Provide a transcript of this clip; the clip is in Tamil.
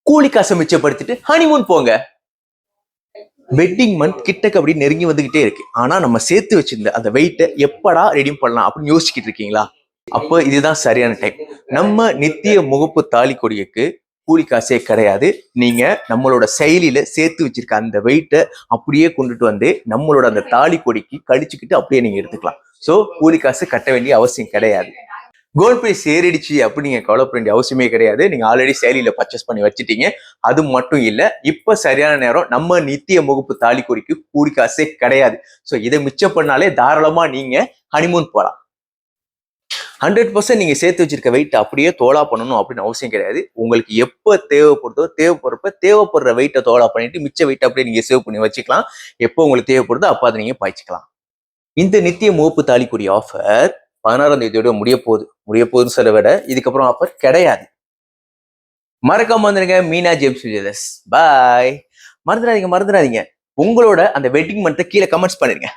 கூலி காசை மிச்சப்படுத்திட்டு ஹனிமூன் போங்க. வெட்டிங் மந்த் கிட்டக்கு அப்படி நெருங்கி வந்துகிட்டே இருக்கு. ஆனா நம்ம சேர்த்து வச்சிருந்த அந்த வெயிட்டை எப்படா ரெடியூம் பண்ணலாம் அப்படின்னு யோசிச்சுட்டு இருக்கீங்களா? அப்போ இதுதான் சரியான டைம். நம்ம நித்திய முகப்பு தாலி கொடிக்கு கூலி காசே கிடையாது. நீங்க நம்மளோட செயலியில சேர்த்து வச்சிருக்க அந்த வெயிட்டை அப்படியே கொண்டுட்டு வந்து நம்மளோட அந்த தாலி கொடிக்கு கழிச்சுக்கிட்டு அப்படியே நீங்க எடுத்துக்கலாம். ஸோ கூலி காசு கட்ட வேண்டிய அவசியம் கிடையாது. கோல்ட் பிரைஸ் ஏறிடுச்சு அப்படி நீங்க கவலைப்பட வேண்டிய அவசியமே கிடையாது. நீங்க ஆல்ரெடி செயலியில பர்ச்சேஸ் பண்ணி வச்சுட்டீங்க. அது மட்டும் இல்ல, இப்ப சரியான நேரம். நம்ம நித்திய முகப்பு தாலி கொடிக்கு கூலி காசே கிடையாது. ஸோ இதை மிச்சம் பண்ணாலே தாராளமா நீங்க ஹனிமூன் போகலாம். 100% நீங்க சேர்த்து வச்சிருக்க வெயிட் அப்படியே தோலா பண்ணணும் அப்படின்னு அவசியம் கிடையாது. உங்களுக்கு எப்ப தேவைப்படுதோ தேவைப்படுற வெயிட்டை தோலா பண்ணிட்டு மிச்ச வெயிட் அப்படியே நீங்க சேவ் பண்ணி வச்சுக்கலாம். எப்போ உங்களுக்கு தேவைப்படுதோ அப்ப அதை நீங்க பாய்ச்சிக்கலாம். இந்த நித்திய முகப்பு தாலிக்குடி ஆஃபர் 16ஆம் தேதியோட முடிய போகுதுன்னு சொல்ல விட இதுக்கப்புறம் ஆஃபர் கிடையாது. மறக்காம வந்துருங்க மீனா ஜேம்ஸ் ஜுவல்லர்ஸ். பாய். மறந்துடாதீங்க. உங்களோட அந்த வெட்டிங் மந்த்தை கீழே கமெண்ட்ஸ் பண்ணிருங்க.